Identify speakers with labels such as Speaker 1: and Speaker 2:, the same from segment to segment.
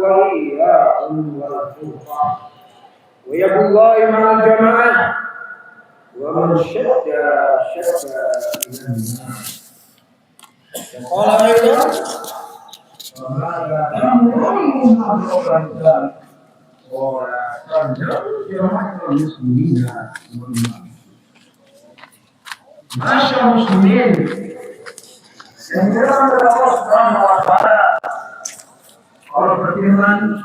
Speaker 1: وإياكم والفرقة ويد الله مع الجماعة ومن شد من الناس. وقال أيضا وهذا أمرهم أمرا ولا تنجح المسلمين معاشر المسلمين yang dirahmati Allah Subhanahu wa taala. Allah berfirman,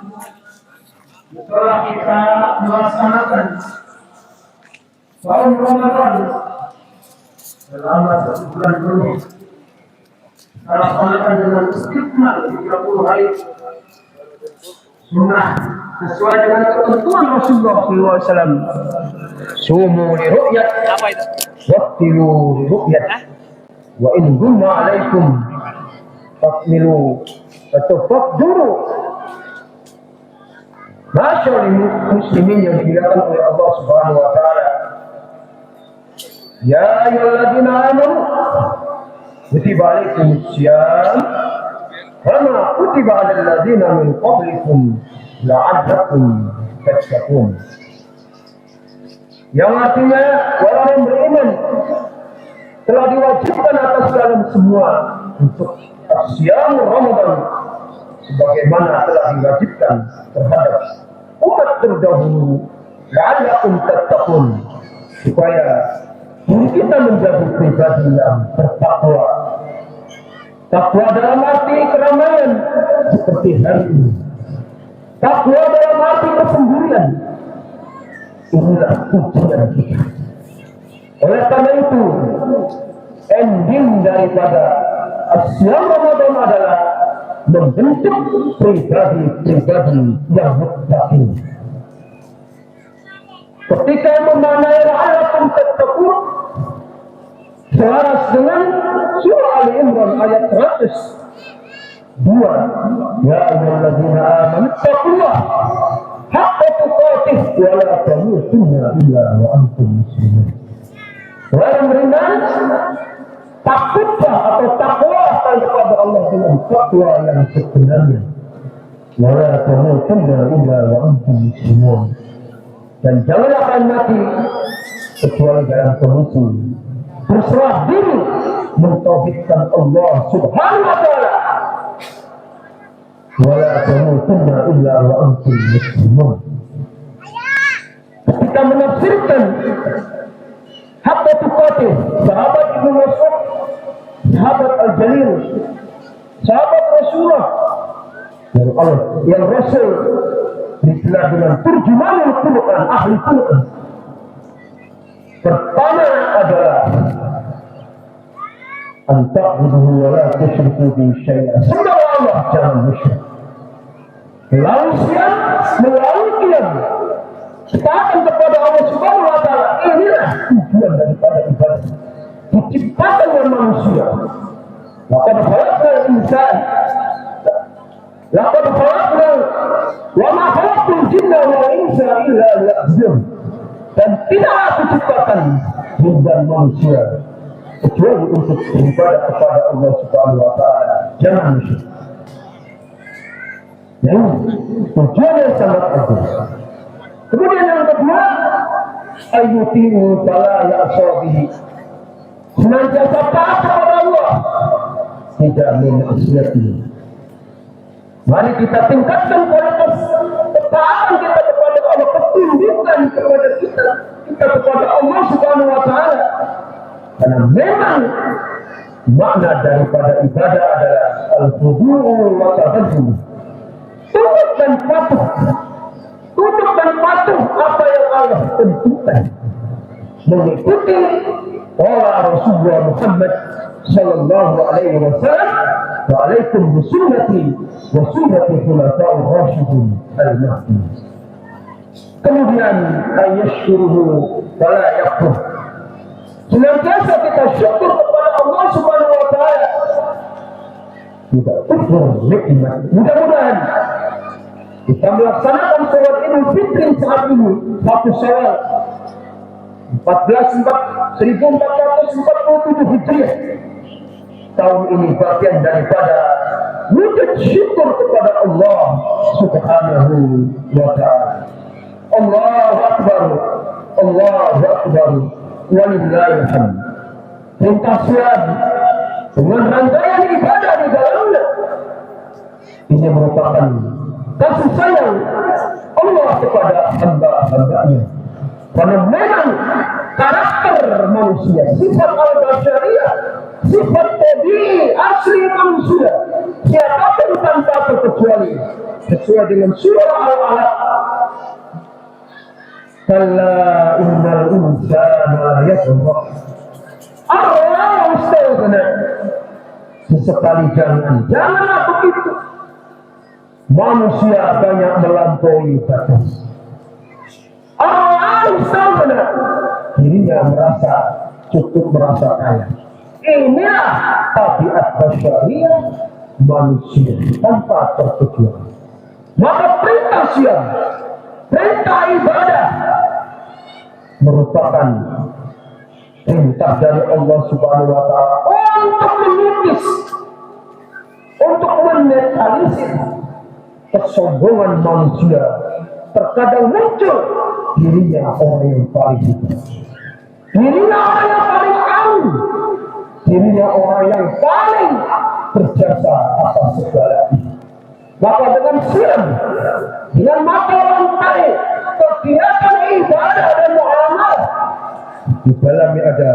Speaker 1: setelah kita melaksanakan tahun Ramadan selama 1 bulan penuh, kita laksanakan dengan istiqmal 30 hari sunnah sesuai dengan ketentuan Rasulullah SAW. Sumu li ru'yat, apa itu? Waqtilu li ru'yat. Wa in gumma alaikum fakmilu atau fakduru. Masyaallah muslimin yang dimuliakan oleh Allah Subhanahu wa taala. Ya ayyuhalladzina amanu kutiba alaikumus syiyam kama kutiba alal ladzina min qablikum la'allakum tattaqun. Yang artinya orang yang beriman telah diwajibkan atas kalian semua untuk asyam Ramadan sebagaimana telah diwajibkan terhadap umat terdahulu la'allakum tattaqun, supaya kita menjadi pribadi yang bertakwa. Takwa dalam arti keramaian seperti hari ini. Takwa dalam arti kesendirian. Inilah ujian kita. Oleh karena itu, ending daripada asyam Ramadan adalah membentuk pribadi-pribadi yang muttaqin. Ketika memanai la'allakum tattaqun selaras dengan surah Ali Imran ayat 102, ya ayyuhalladzina amanu taqullaha haqqa tuqatih wa la tamutunna illa wa antum muslimun. Wahai beriman, takutlah atau takwalah kepada Allah dengan takwa yang sebenarnya. Wa la tamutunna illa wa antum muslimun. Dan janganlah kalian mati kecuali dalam kondisi berserah diri mentauhidkan Allah Subhanahu wa taala. Wa la tamutunna illa wa antum muslimun. Kita menafsirkan hatta tuqatih, sahabat Ibnu Mas'ud, sahabat Al-Jalil, sahabat Rasulullah yang Rasul digelar dengan turjumanul Quran, ahli Quran. Pertama adalah anta'buduhu wa la tusyriku bihi syai'an. Sembah Allah, jangan musyrik. Lalu siang, melalui qiyam, ketaatan kepada Allah Subhanahu wa taala. Inilah tujuan daripada ibadah. Diciptakan oleh manusia. Laqad khalaqnal insana laqad khalaqna wa ma khalaqtul jinna wal insa illa liya'budun. Dan tidaklah diciptakan jin dan manusia kecuali untuk beribadah kepada Allah Subhanahu wa taala. Jangan musyrik. Yang tujuan yang sangat agung. Kemudian yang kedua, ayyuti'u fala ya'sabihi. Senantiasa taat kepada Allah, tidak memaksiatihi. Mari kita tingkatkan kualitas ketaatan kita kepada Allah, ketundukan kepada kita kepada Allah Subhanahu wa taala. Karena memang makna daripada ibadah adalah al-khudu' wa tabazzul. Tunduk dan patuh. Tunduk dan patuh apa yang Allah tentukan. Mengikuti Rasulullah Muhammad sallallahu alaihi wasallam. Wa alaikum bisunnati wa sunnati khulafa'ir rasyidin al-mahdiyyin. Kemudian ayyashkuruhu wa la yakfur. Senantiasa kita syukur kepada Allah Subhanahu wa taala. Tidak kufur nikmat. Mudah-mudahan kita melaksanakan sholat Idul Fitri saat ini 1 Syawal 1447 Hijriah. Tahun ini bagian daripada wujud syukur kepada Allah Subhanahu wa ta'ala. Allahu Akbar, Allahu Akbar, walillahil hamd. Perintah siap dengan rangkaian ibadah di dalamnya. Ini merupakan kasih sayang Allah kepada hamba-hambanya. Karena memang karakter manusia, sifat al-basyariyah, sifat tabii asli manusia, siapapun tanpa terkecuali, sesuai dengan surah Al-Alaq. Kalla innal insana la yatgha. Allah istaghna. Sesekali janganlah begitu. Manusia banyak melampaui batas. Allah istaghna. Dirinya merasa cukup, merasa kaya. Inilah tabiat basyariyah manusia tanpa terkecuali. Maka perintah siam, perintah ibadah merupakan perintah dari Allah Subhanahu wa ta'ala untuk menipis, untuk menetralisir kesombongan manusia. Terkadang muncul dirinya orang yang paling hebat, dirinya orang yang paling alim, dirinya orang yang paling berjasa atas segala ini. Maka dengan siam, dengan mata rantai kegiatan ibadah dan muamalah, di dalamnya ada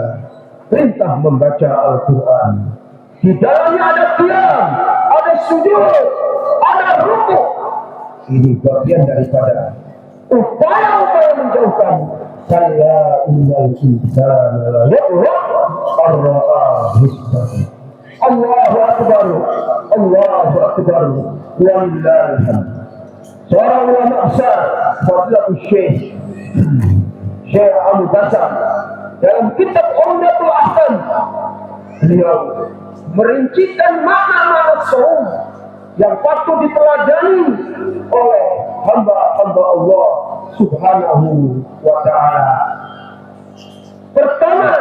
Speaker 1: perintah membaca Al-Quran, di dalamnya ada qiyam, ada sujud, ada rukuk. Ini bagian daripada upaya-upaya menjauhkan kalla innal insana la yatgha ar-ra'ahu istaghna. Allahu Akbar, Allahu Akbar, walillahil hamd. Seorang ulama besar, Fadilatul Syekh Abu Bakar, dalam kitab Umdatul Ahkam, beliau merincikan makna-makna saum yang patut diteladani oleh hamba-hamba Allah Subhanahu wa ta'ala. Pertama,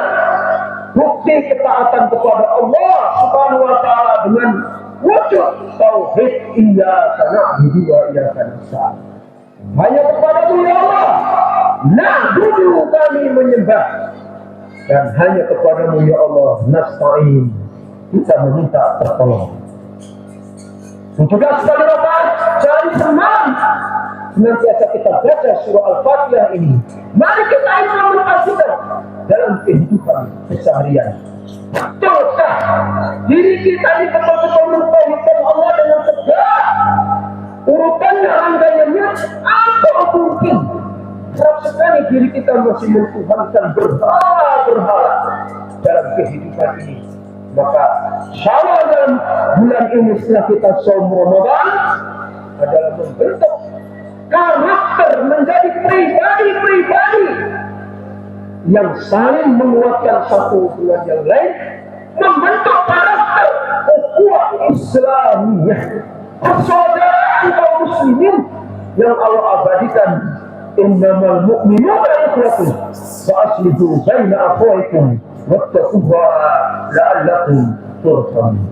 Speaker 1: bukti ketaatan kepada Allah Subhanahu wa ta'ala dengan wujud tauhid, iyyaka na'budu wa iyyaka nasta'in. Hanya kepadamu ya Allah na'budu, kami menyembah, dan hanya kepadamu ya Allah nasta'in, kita meminta pertolongan. Juga sekali rakaat sehari semalam senantiasa kita baca surah Al-Fatihah ini. Mari kita implementasikan dalam kehidupan keseharian. Betulkah diri kita ini betul-betul mentauhidkan Allah dengan tegak? Urutannya, rangkaiannya, atau mungkin kerap sekali diri kita masih mentuhankan berhala-berhala dalam kehidupan ini? Maka syawal dalam bulan ini setelah kita saum Ramadan adalah membentuk karakter menjadi pribadi-pribadi yang saling menguatkan satu dengan yang lain, membentuk karakter ukhuwah Islamiyah, persaudaraan kaum muslimin yang Allah abadikan. Innamal mu'minuna ikhwatun fa aslihu baina akhawaykum wattaqullaha la'allakum turhamun.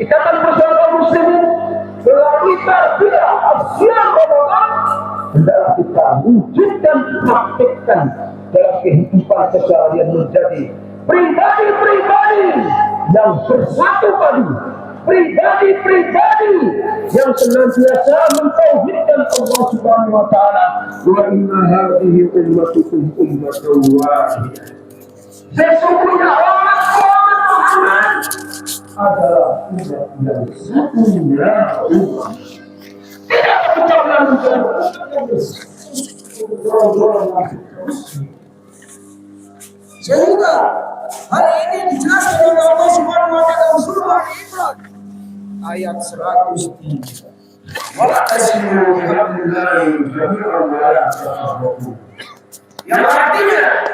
Speaker 1: Ikatan persaudaraan muslimin melalui tarbiyah asyam Ramadan hendaklah kita wujudkan, praktekkan dalam kehidupan keseharian menjadi pribadi-pribadi yang bersatu padu, pribadi-pribadi yang senantiasa mentauhidkan Allah Subhanahu wa ta'ala. Wa inna hadhihi ummatukum ummatan wahidah. Sesungguhnya umat Muhammad adalah umat yang satunya umat. Tidak berjalan
Speaker 2: sehingga hari ini dijelaskan oleh Allah Subhanahu wa ta'ala surah Al-Imran ayat 103. Wa'tasimu bihablillahi jami'an wa la tafarraqu. Yang artinya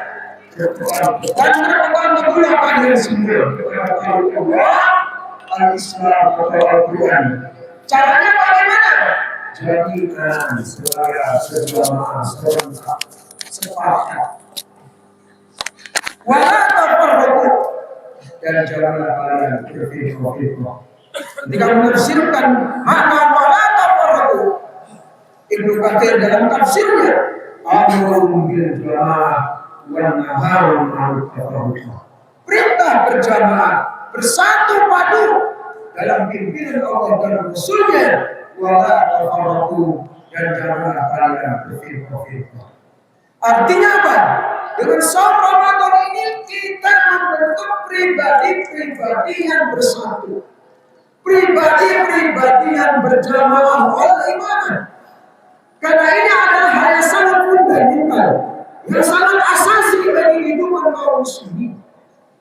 Speaker 2: dan berpegang teguh pada semua Allah, al-Islam atau Al-Quran. Caranya bagaimana? Jadikan supaya berjamaah serentak sepakat. Wala tafarraqu, dan janganlah kalian berfirqah. Ketika menafsirkan makna wala tafarraqu, Katsir dalam tafsirnya, amrun bil jamaah wa nahyun 'anil tafarruq. Perintah berjamaah, bersatu padu dalam pimpinan Allah dan Rasulnya, wala tafarraqu, dan janganlah kalian berfirqah-firqah. Artinya apa? Dengan saum Ramadan ini kita membentuk pribadi-pribadi yang bersatu, pribadi-pribadi yang berjamaah wal iman. Karena ini adalah hal yang sangat fundamental, yang sangat asasi bagi kehidupan kaum muslimin.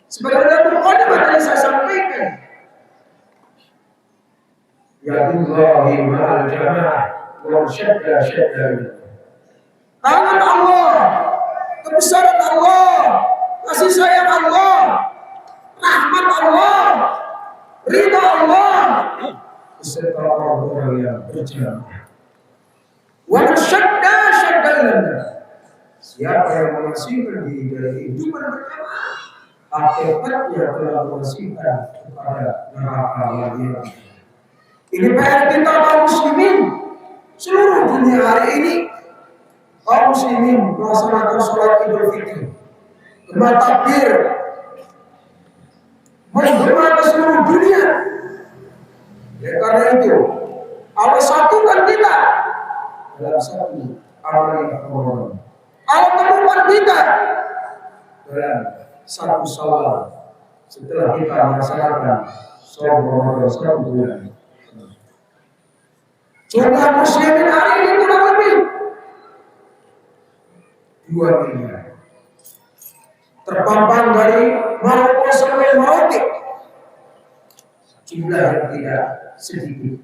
Speaker 2: Sebagaimana mukadimah tadi saya sampaikan, yadullahi ma'al jamaah wa syadda. Tangan Allah, kebesaran Allah, kasih sayang Allah, rahmat Allah, ridha Allah beserta orang yang berjamaah. Wa syadda. Siapa yang mengasihkan diri dari kehidupan berjamaah, hakikatnya telah mengasihkan kepada neraka lahir. Ini PR kita kaum muslimin seluruh dunia hari ini. Kaum muslimin melaksanakan sholat Idul Fitri, gema takbir, menggema ke seluruh dunia. Ya, karena itu Allah satukan kita dalam satu amal Ramadan. Allah temukan kita dalam satu salat setelah kita melaksanakan sholat Ramadan 1 bulan. Jumlah muslimin hari ini kurang lebih 2 miliar. Terpampang dari Maroko sampai Merauke. Jumlah yang tidak sedikit.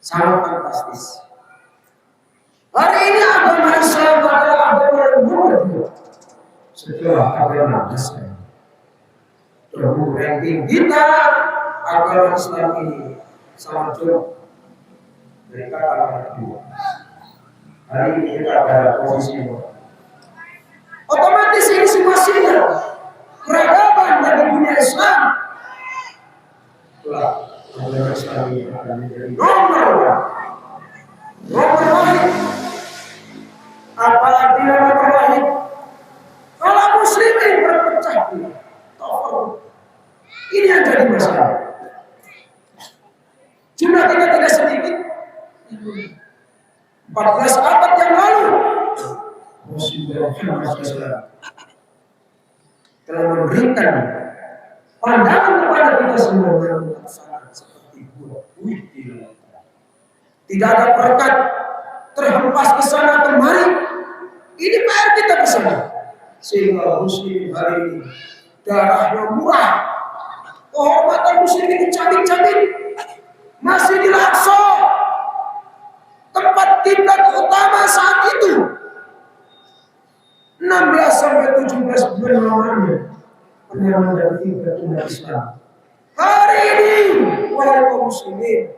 Speaker 2: Sangat fantastis. Hari ini agama Islam adalah agama yang nomor 2 setelah agama Nasrani. Terhubung ranking kita, agama Islam ini sangat jauh dari kata kedua. Hari ini kita pada posisi otomatis ini semua sinyal peradaban dari dunia Islam. Telah agama Islam ini akan menjadi nomor 1. Apalagi nomor 1 kalau muslimin berpecah belah, ini yang jadi masalah. Jumlah kita tidak sedikit. 14 abad yang lalu Rasulullah SAW telah memberikan pandangan kepada kita semua yang melaksanakan seperti buah buih di lautan. Tidak ada berkat terhempas ke sana kemari. Ini PR kita bersama. Sehingga muslim hari ini darahnya murah, kehormatan muslim ini cabik-cabik. Masih di Al-Aqsa, tempat kiblat utama saat itu, 16 sampai 17 bulan lamanya penerimaan dari kiblat umat Islam. Hari ini, wahai kaum muslimin,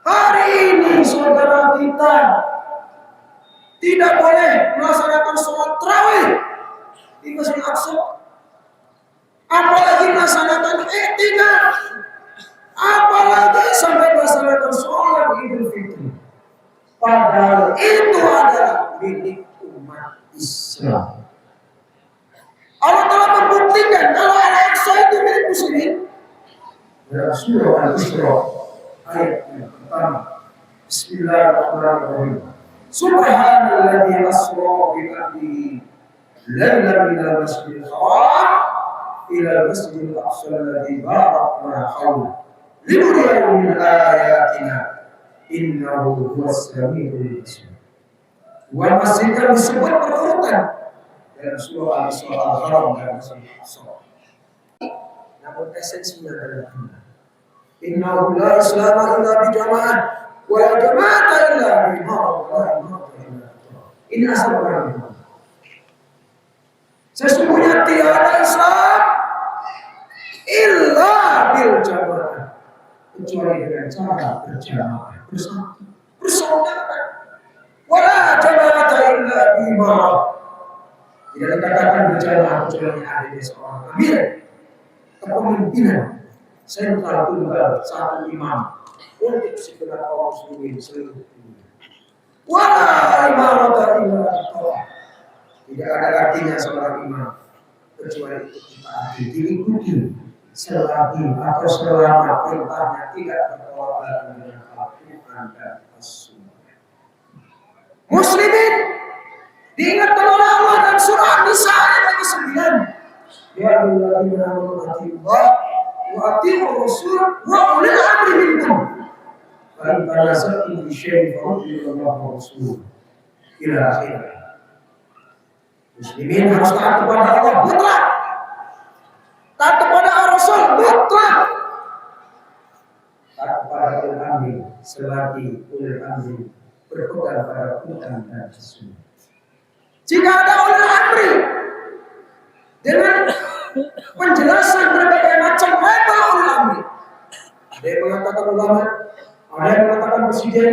Speaker 2: hari ini saudara kita tidak boleh melaksanakan sholat tarawih di Masjid Al-Aqsa, apalagi melaksanakan i'tikaf, apalagi sampai melaksanakan sholat Idul Fitri. Padahal itu adalah milik umat Islam. Allah telah membuktikan kalau Al-Aqsa itu milik muslimin. Dalam surah Al-Isra ayat yang pertama, Bismillahirrahmanirrahim. Subhanalladzi asra bi 'abdihi lailan minal masjidil haram ilal masjidil aqsa alladzi barakna hawlahu linuriyahu min ayatina innahu huwas samiul basir. Wa masjid yang disebut berurutan dalam surah Al-Isra Al-Haram dan Masjidil Aqsa. Namun esensinya adalah innahu la islama illa bi jamaah wa la jama'ata illa bi ma'rifah. Ini asal orang. Sesungguhnya tiada Islam illa bil jamaah, kecuali dengan cara berjamaah, bersatu, bersaudara. Wala jama'ata illa bi ma'rifah. Tidak dikatakan berjamaah kecuali ada seorang amir, kepemimpinan sentral tunggal satu imam untuk segenap kaum muslimin seluruh dunia. Wala imarata illa Allah. Tidak ada artinya seorang imam kecuali untuk ditaati, diikuti selagi atau selama perintahnya tidak bertolak dengan Al-Quran dan As-Sunnah. Muslimin diingatkan oleh Allah dan surah An-Nisa ayat yang ke-9. Ya ayyuhalladzina amanu atiiullah wa atiiur rasul wa ulil amri minkum. Fa in tanaza'tum fi syai'in farudduhu ila Allah wa rasul. Ila akhir. Muslimin harus taat kepada Allah mutlak. Taat kepada Rasul mutlak. Taat kepada ulil amri selagi ulil amri berpegang pada Quran dan Sunnah. Jika ada ulil amri dengan penjelasan berbagai macam level ulil amri, ada yang mengatakan ulama, ada yang mengatakan presiden,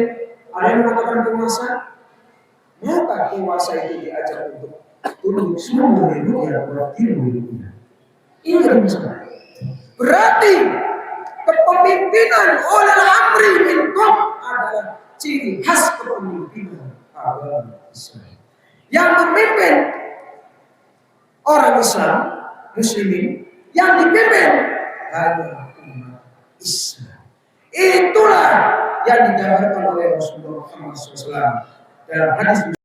Speaker 2: ada yang mengatakan penguasa, maka penguasa itu diajak untuk tunduk semua hidupnya buat ilmu hidupnya. Ini yang masalah. Berarti kepemimpinan ulil amri minkum adalah ciri khas kepemimpinan agama Islam. Yang memimpin orang Islam, muslimin, yang dipimpin hanya umat Islam. Itulah yang digambarkan oleh Rasulullah SAW dalam hadis